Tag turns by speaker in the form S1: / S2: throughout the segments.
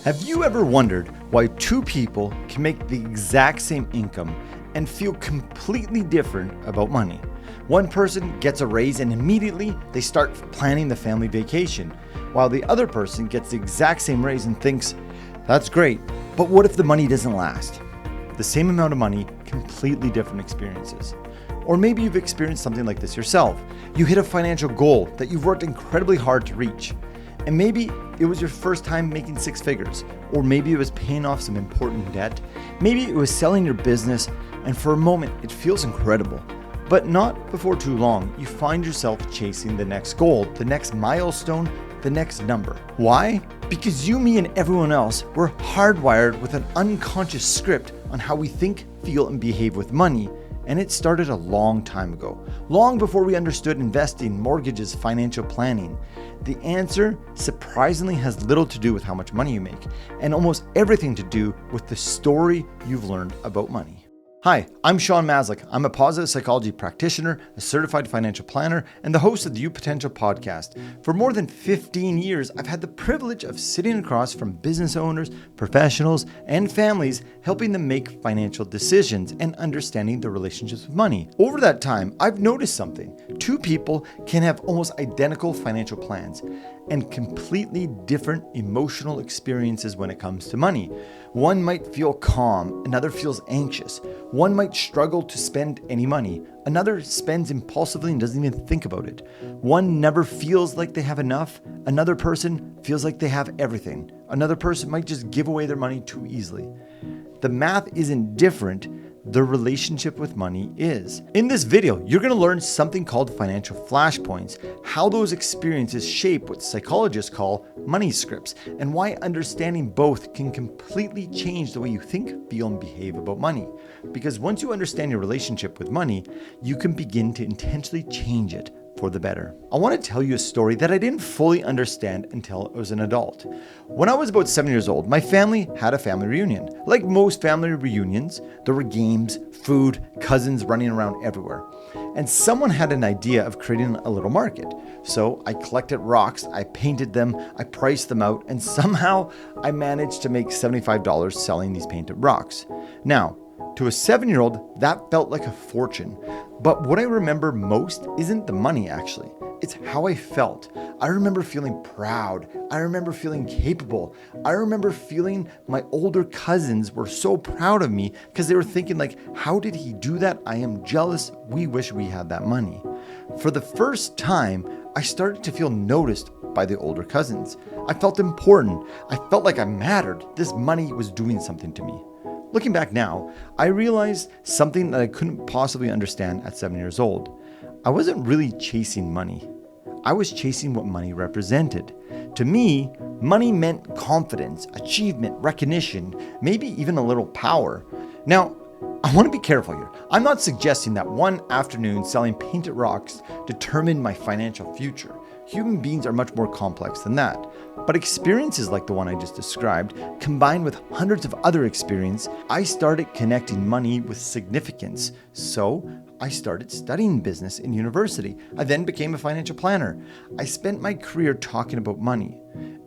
S1: Have you ever wondered why two people can make the exact same income and feel completely different about money? One person gets a raise and immediately they start planning the family vacation, while the other person gets the exact same raise and thinks, that's great, but what if the money doesn't last? The same amount of money, completely different experiences. Or maybe you've experienced something like this yourself. You hit a financial goal that you've worked incredibly hard to reach. And maybe it was your first time making six figures, or maybe it was paying off some important debt. Maybe it was selling your business, and for a moment it feels incredible. But not before too long, you find yourself chasing the next goal, the next milestone, the next number. Why? Because you, me, and everyone else were hardwired with an unconscious script on how we think, feel, and behave with money. And it started a long time ago, long before we understood investing, mortgages, financial planning. The answer surprisingly has little to do with how much money you make, and almost everything to do with the story you've learned about money. Hi, I'm Shaun. I'm a positive psychology practitioner, a certified financial planner, and the host of the You Potential podcast. For more than 15 years, I've had the privilege of sitting across from business owners, professionals, and families, helping them make financial decisions and understanding their relationships with money. Over that time, I've noticed something. Two people can have almost identical financial plans and completely different emotional experiences when it comes to money. One might feel calm, another feels anxious. One might struggle to spend any money. Another spends impulsively and doesn't even think about it. One never feels like they have enough. Another person feels like they have everything. Another person might just give away their money too easily. The math isn't different. The relationship with money is. In this video, you're going to learn something called financial flashpoints, how those experiences shape what psychologists call money scripts, and why understanding both can completely change the way you think, feel, and behave about money. Because once you understand your relationship with money, you can begin to intentionally change it for the better. I want to tell you a story that I didn't fully understand until I was an adult. When I was about 7 years old, my family had a family reunion. Like most family reunions, there were games, food, cousins running around everywhere. And someone had an idea of creating a little market. So I collected rocks, I painted them, I priced them out, and somehow I managed to make $75 selling these painted rocks. Now, to a 7-year-old, that felt like a fortune. But what I remember most isn't the money, actually. It's how I felt. I remember feeling proud. I remember feeling capable. I remember feeling my older cousins were so proud of me because they were thinking like, how did he do that? I am jealous. We wish we had that money. For the first time, I started to feel noticed by the older cousins. I felt important. I felt like I mattered. This money was doing something to me. Looking back now, I realized something that I couldn't possibly understand at 7 years old. I wasn't really chasing money. I was chasing what money represented. To me, money meant confidence, achievement, recognition, maybe even a little power. Now, I want to be careful here. I'm not suggesting that one afternoon selling painted rocks determined my financial future. Human beings are much more complex than that. But experiences like the one I just described, combined with hundreds of other experiences, I started connecting money with significance. So I started studying business in university. I then became a financial planner. I spent my career talking about money.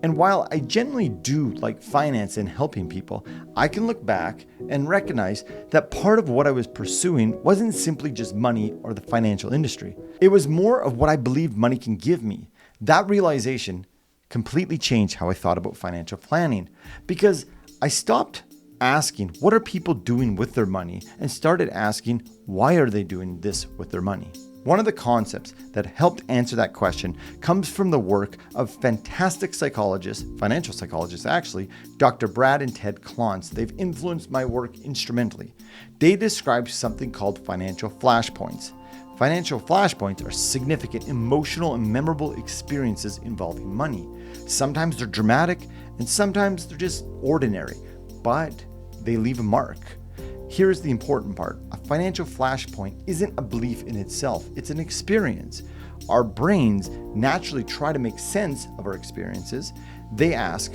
S1: And while I generally do like finance and helping people, I can look back and recognize that part of what I was pursuing wasn't simply just money or the financial industry. It was more of what I believed money can give me. That realization completely changed how I thought about financial planning, because I stopped asking, what are people doing with their money, and started asking, why are they doing this with their money? One of the concepts that helped answer that question comes from the work of fantastic psychologists, financial psychologists actually, Dr. Brad and Ted Klontz. They've influenced my work instrumentally. They describe something called financial flashpoints. Financial flashpoints are significant, emotional, and memorable experiences involving money. Sometimes they're dramatic, and sometimes they're just ordinary, but they leave a mark. Here's the important part. A financial flashpoint isn't a belief in itself, it's an experience. Our brains naturally try to make sense of our experiences. They ask,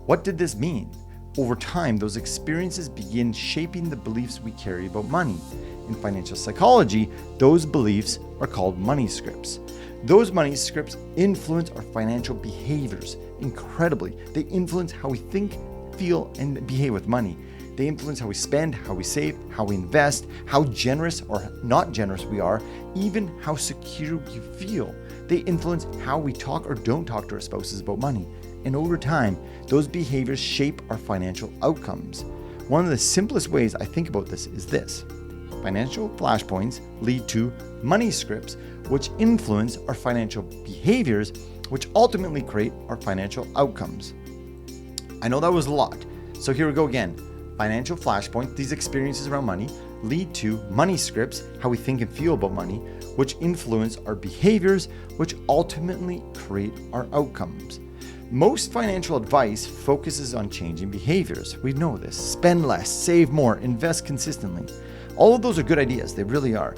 S1: what did this mean? Over time, those experiences begin shaping the beliefs we carry about money. In financial psychology, those beliefs are called money scripts. Those money scripts influence our financial behaviors incredibly. They influence how we think, feel and behave with money. They influence how we spend, how we save, how we invest, how generous or not generous we are, even how secure we feel. They influence how we talk or don't talk to our spouses about money. And over time, those behaviors shape our financial outcomes. One of the simplest ways I think about this is this. Financial flashpoints lead to money scripts, which influence our financial behaviors, which ultimately create our financial outcomes. I know that was a lot, so here we go again. Financial flashpoints, these experiences around money, lead to money scripts, how we think and feel about money, which influence our behaviors, which ultimately create our outcomes. Most financial advice focuses on changing behaviors. We know this. Spend less, save more, invest consistently. All of those are good ideas, they really are.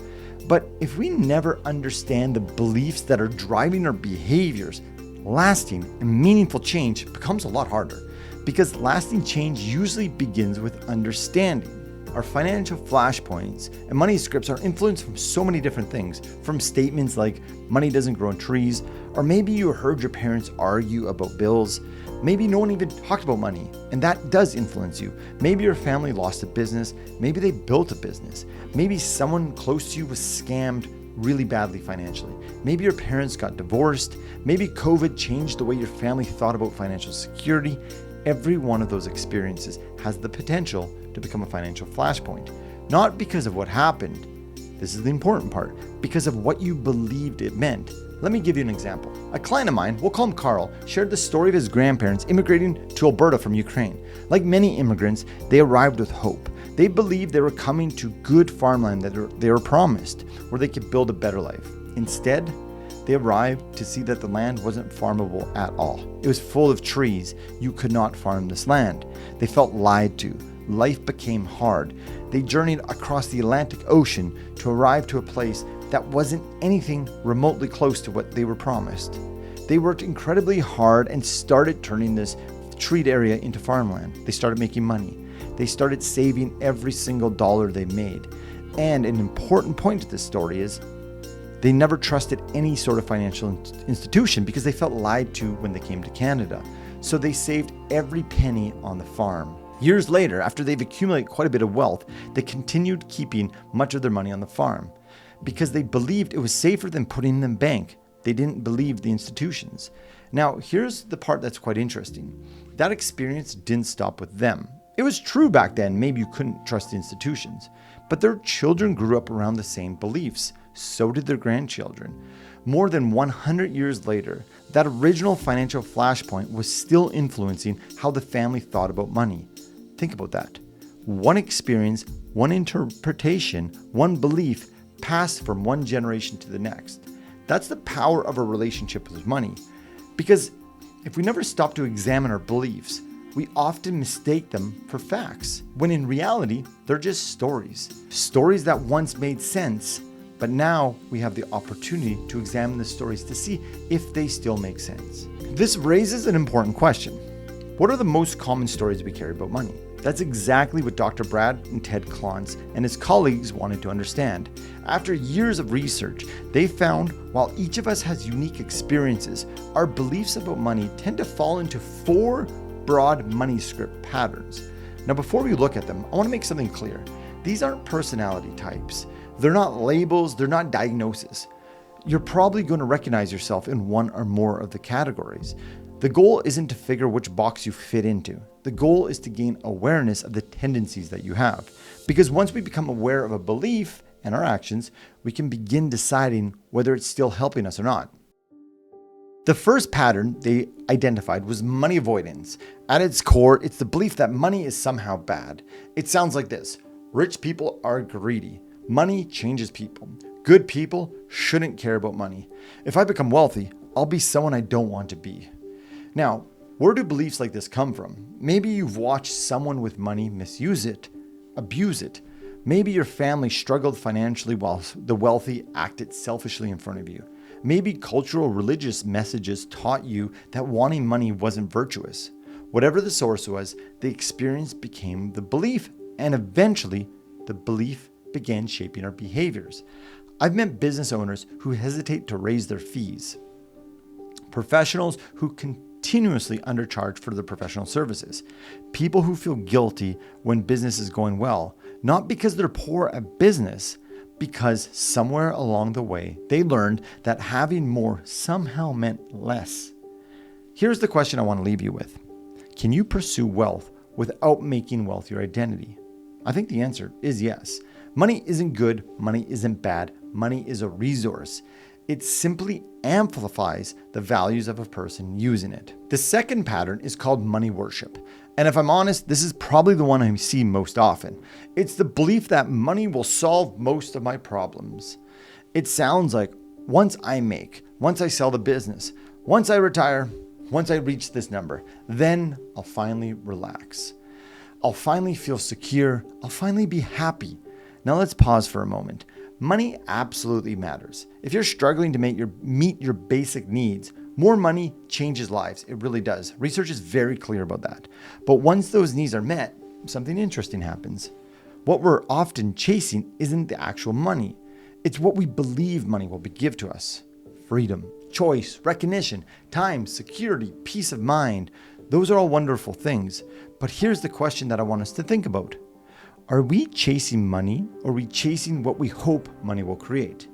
S1: But if we never understand the beliefs that are driving our behaviors, lasting and meaningful change becomes a lot harder, because lasting change usually begins with understanding. Our financial flashpoints and money scripts are influenced from so many different things, from statements like money doesn't grow on trees, or maybe you heard your parents argue about bills. Maybe no one even talked about money, and that does influence you. Maybe your family lost a business, maybe they built a business, maybe someone close to you was scammed really badly financially. Maybe your parents got divorced, maybe COVID changed the way your family thought about financial security. Every one of those experiences has the potential to become a financial flashpoint, not because of what happened. This is the important part, because of what you believed it meant. Let me give you an example. A client of mine, we'll call him Carl, shared the story of his grandparents immigrating to Alberta from Ukraine. Like many immigrants, they arrived with hope. They believed they were coming to good farmland that they were promised, where they could build a better life. Instead, they arrived to see that the land wasn't farmable at all. It was full of trees. You could not farm this land. They felt lied to. Life became hard. They journeyed across the Atlantic Ocean to arrive to a place that wasn't anything remotely close to what they were promised. They worked incredibly hard and started turning this treed area into farmland. They started making money. They started saving every single dollar they made. And an important point to this story is they never trusted any sort of financial institution because they felt lied to when they came to Canada. So they saved every penny on the farm. Years later, after they've accumulated quite a bit of wealth, they continued keeping much of their money on the farm because they believed it was safer than putting it in the bank. They didn't believe the institutions. Now, here's the part that's quite interesting. That experience didn't stop with them. It was true back then, maybe you couldn't trust the institutions, but their children grew up around the same beliefs. So did their grandchildren. More than 100 years later, that original financial flashpoint was still influencing how the family thought about money. Think about that. One experience, one interpretation, one belief passed from one generation to the next. That's the power of a relationship with money. Because if we never stop to examine our beliefs, we often mistake them for facts, when in reality, they're just stories. Stories that once made sense, but now we have the opportunity to examine the stories to see if they still make sense. This raises an important question. What are the most common stories we carry about money? That's exactly what Dr. Brad and Ted Klontz and his colleagues wanted to understand. After years of research, they found while each of us has unique experiences, our beliefs about money tend to fall into 4 broad money script patterns. Now, before we look at them, I want to make something clear. These aren't personality types. They're not labels, they're not diagnoses. You're probably going to recognize yourself in one or more of the categories. The goal isn't to figure which box you fit into. The goal is to gain awareness of the tendencies that you have. Because once we become aware of a belief and our actions, we can begin deciding whether it's still helping us or not. The first pattern they identified was money avoidance. At its core, it's the belief that money is somehow bad. It sounds like this: rich people are greedy. Money changes people. Good people shouldn't care about money. If I become wealthy, I'll be someone I don't want to be. Now, where do beliefs like this come from? Maybe you've watched someone with money misuse it, abuse it. Maybe your family struggled financially while the wealthy acted selfishly in front of you. Maybe cultural religious messages taught you that wanting money wasn't virtuous. Whatever the source was, the experience became the belief, and eventually the belief began shaping our behaviors. I've met business owners who hesitate to raise their fees, professionals who continuously undercharge for their professional services. People who feel guilty when business is going well, not because they're poor at business, because somewhere along the way, they learned that having more somehow meant less. Here's the question I want to leave you with. Can you pursue wealth without making wealth your identity? I think the answer is yes. Money isn't good. Money isn't bad. Money is a resource. It simply amplifies the values of a person using it. The second pattern is called money worship. And if I'm honest, this is probably the one I see most often. It's the belief that money will solve most of my problems. It sounds like once I sell the business, once I retire, once I reach this number, then I'll finally relax. I'll finally feel secure. I'll finally be happy. Now let's pause for a moment. Money absolutely matters. If you're struggling to meet your basic needs, more money changes lives. It really does. Research is very clear about that. But once those needs are met, something interesting happens. What we're often chasing isn't the actual money. It's what we believe money will give to us. Freedom, choice, recognition, time, security, peace of mind. Those are all wonderful things. But here's the question that I want us to think about. Are we chasing money, or are we chasing what we hope money will create?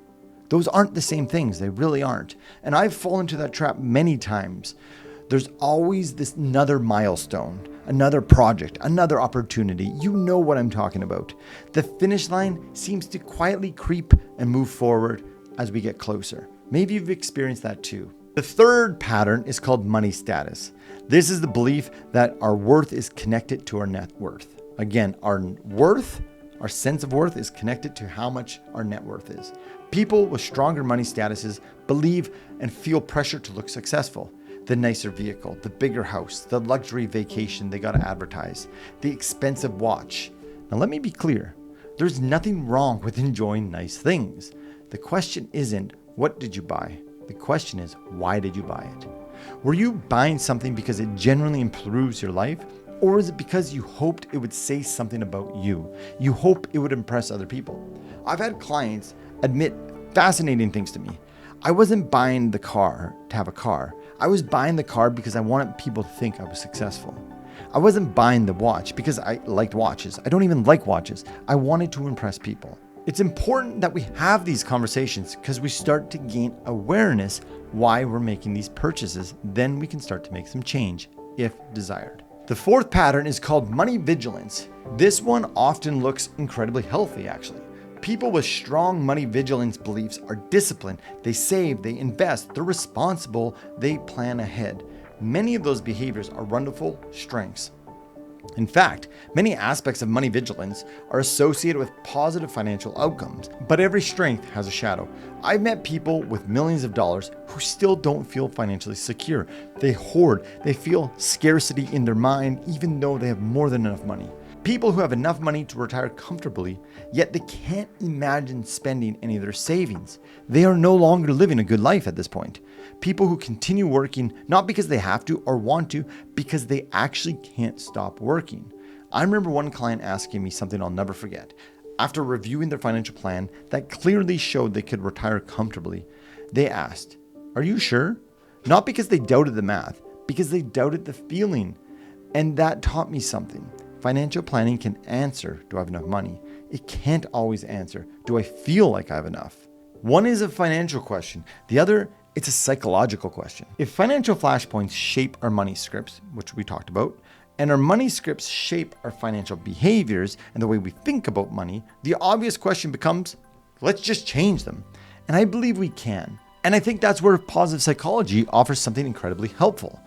S1: Those aren't the same things. They really aren't. And I've fallen into that trap many times. There's always this another milestone, another project, another opportunity. You know what I'm talking about. The finish line seems to quietly creep and move forward as we get closer. Maybe you've experienced that too. The third pattern is called money status. This is the belief that our worth is connected to our net worth. Again, our sense of worth is connected to how much our net worth is. People with stronger money statuses believe and feel pressure to look successful. The nicer vehicle, the bigger house, the luxury vacation they got to advertise, the expensive watch. Now let me be clear. There's nothing wrong with enjoying nice things. The question isn't, what did you buy? The question is, why did you buy it? Were you buying something because it genuinely improves your life? Or is it because you hoped it would say something about you? You hope it would impress other people. I've had clients admit fascinating things to me. I wasn't buying the car to have a car. I was buying the car because I wanted people to think I was successful. I wasn't buying the watch because I liked watches. I don't even like watches. I wanted to impress people. It's important that we have these conversations because we start to gain awareness why we're making these purchases. Then we can start to make some change if desired. The fourth pattern is called money vigilance. This one often looks incredibly healthy, actually. People with strong money vigilance beliefs are disciplined. They save, they invest, they're responsible, they plan ahead. Many of those behaviors are wonderful strengths. In fact, many aspects of money vigilance are associated with positive financial outcomes, but every strength has a shadow. I've met people with millions of dollars who still don't feel financially secure. They hoard, they feel scarcity in their mind, even though they have more than enough money. People who have enough money to retire comfortably, yet they can't imagine spending any of their savings. They are no longer living a good life at this point. People who continue working, not because they have to or want to, because they actually can't stop working. I remember one client asking me something I'll never forget. After reviewing their financial plan that clearly showed they could retire comfortably, they asked, "Are you sure?" Not because they doubted the math, because they doubted the feeling. And that taught me something. Financial planning can answer, do I have enough money? It can't always answer, do I feel like I have enough? One is a financial question. The other, it's a psychological question. If financial flashpoints shape our money scripts, which we talked about, and our money scripts shape our financial behaviors and the way we think about money, the obvious question becomes, let's just change them. And I believe we can. And I think that's where positive psychology offers something incredibly helpful.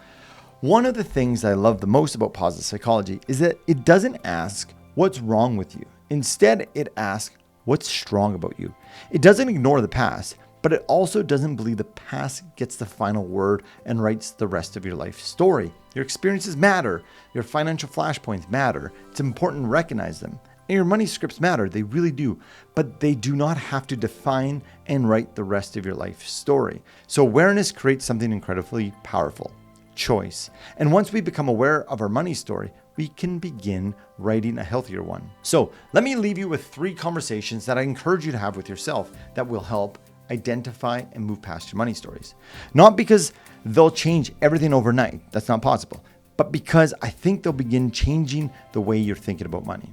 S1: One of the things I love the most about positive psychology is that it doesn't ask what's wrong with you. Instead, it asks what's strong about you. It doesn't ignore the past, but it also doesn't believe the past gets the final word and writes the rest of your life story. Your experiences matter. Your financial flashpoints matter. It's important to recognize them. And your money scripts matter. They really do. But they do not have to define and write the rest of your life story. So awareness creates something incredibly powerful. Choice. And once we become aware of our money story, we can begin writing a healthier one. So let me leave you with 3 conversations that I encourage you to have with yourself that will help identify, and move past your money stories. Not because they'll change everything overnight, that's not possible, but because I think they'll begin changing the way you're thinking about money.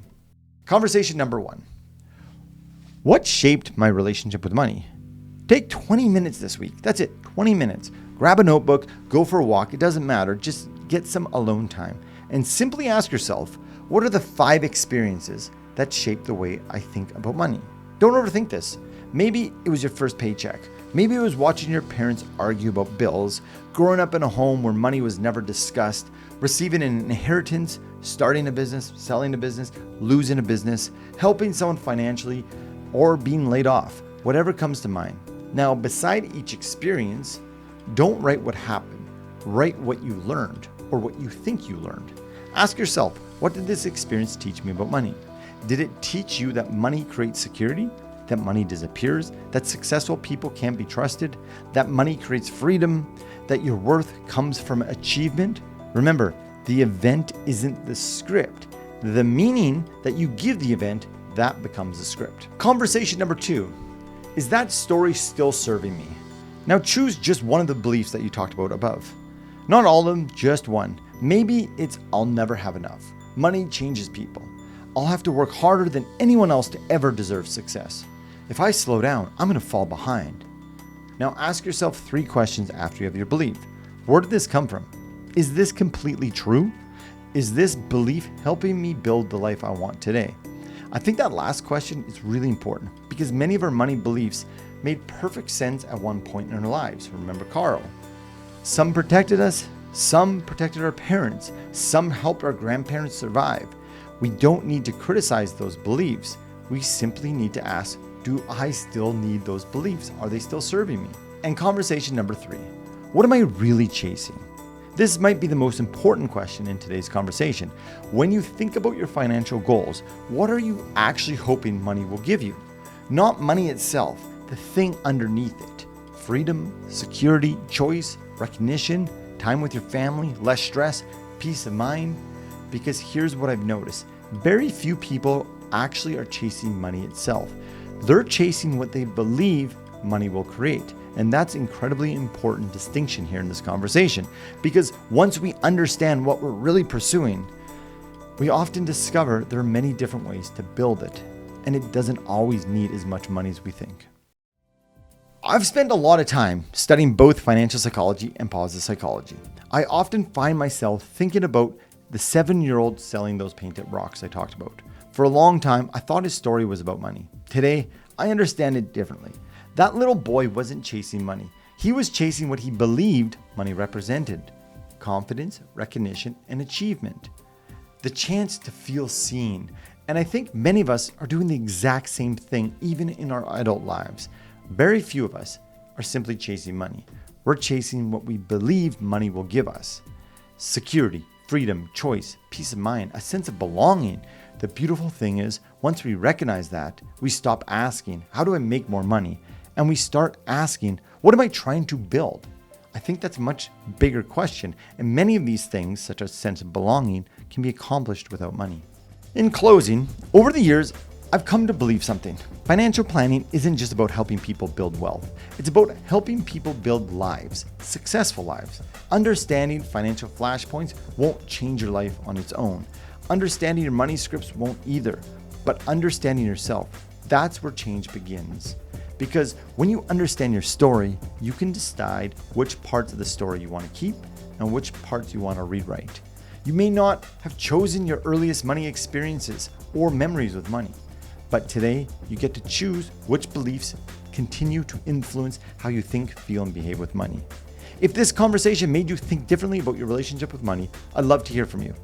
S1: Conversation number 1. What shaped my relationship with money? Take 20 minutes this week. That's it, 20 minutes. Grab a notebook, go for a walk, it doesn't matter, just get some alone time. And simply ask yourself, what are the 5 experiences that shape the way I think about money? Don't overthink this. Maybe it was your first paycheck. Maybe it was watching your parents argue about bills, growing up in a home where money was never discussed, receiving an inheritance, starting a business, selling a business, losing a business, helping someone financially, or being laid off. Whatever comes to mind. Now, beside each experience, don't write what happened. Write what you learned or what you think you learned. Ask yourself, what did this experience teach me about money? Did it teach you that money creates security? That money disappears? That successful people can't be trusted? That money creates freedom? That your worth comes from achievement? Remember, the event isn't the script. The meaning that you give the event, that becomes the script. Conversation number 2. Is that story still serving me? Now choose just one of the beliefs that you talked about above. Not all of them, just one. Maybe it's I'll never have enough. Money changes people. I'll have to work harder than anyone else to ever deserve success. If I slow down, I'm going to fall behind. Now ask yourself 3 questions after you have your belief. Where did this come from? Is this completely true? Is this belief helping me build the life I want today? I think that last question is really important because many of our money beliefs made perfect sense at one point in our lives. Remember Carl? Some protected us, some protected our parents, some helped our grandparents survive. We don't need to criticize those beliefs. We simply need to ask, do I still need those beliefs? Are they still serving me? And conversation number 3, what am I really chasing? This might be the most important question in today's conversation. When you think about your financial goals, what are you actually hoping money will give you? Not money itself, the thing underneath it. Freedom, security, choice, recognition, time with your family, less stress, peace of mind. Because here's what I've noticed. Very few people actually are chasing money itself. They're chasing what they believe money will create. And that's incredibly important distinction here in this conversation. Because once we understand what we're really pursuing, we often discover there are many different ways to build it. And it doesn't always need as much money as we think. I've spent a lot of time studying both financial psychology and positive psychology. I often find myself thinking about the 7-year-old selling those painted rocks I talked about. For a long time, I thought his story was about money. Today, I understand it differently. That little boy wasn't chasing money. He was chasing what he believed money represented: confidence, recognition, and achievement. The chance to feel seen. And I think many of us are doing the exact same thing even in our adult lives. Very few of us are simply chasing money. We're chasing what we believe money will give us: security, freedom, choice, peace of mind, a sense of belonging. The beautiful thing is, once we recognize that, we stop asking, how do I make more money? And we start asking, what am I trying to build? I think that's a much bigger question. And many of these things, such as sense of belonging, can be accomplished without money. In closing, over the years, I've come to believe something. Financial planning isn't just about helping people build wealth. It's about helping people build lives, successful lives. Understanding financial flashpoints won't change your life on its own. Understanding your money scripts won't either. But understanding yourself, that's where change begins. Because when you understand your story, you can decide which parts of the story you want to keep and which parts you want to rewrite. You may not have chosen your earliest money experiences or memories with money, but today you get to choose which beliefs continue to influence how you think, feel, and behave with money. If this conversation made you think differently about your relationship with money, I'd love to hear from you.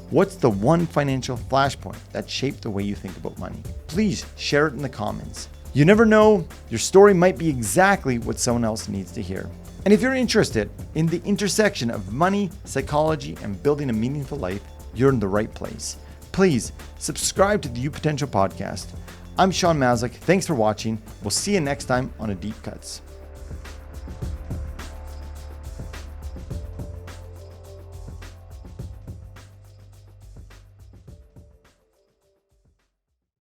S1: What's the one financial flashpoint that shaped the way you think about money? Please share it in the comments. You never know, your story might be exactly what someone else needs to hear. And if you're interested in the intersection of money, psychology, and building a meaningful life, you're in the right place. Please subscribe to the You Potential podcast. I'm Shaun. Thanks for watching. We'll see you next time on A Deep Cuts.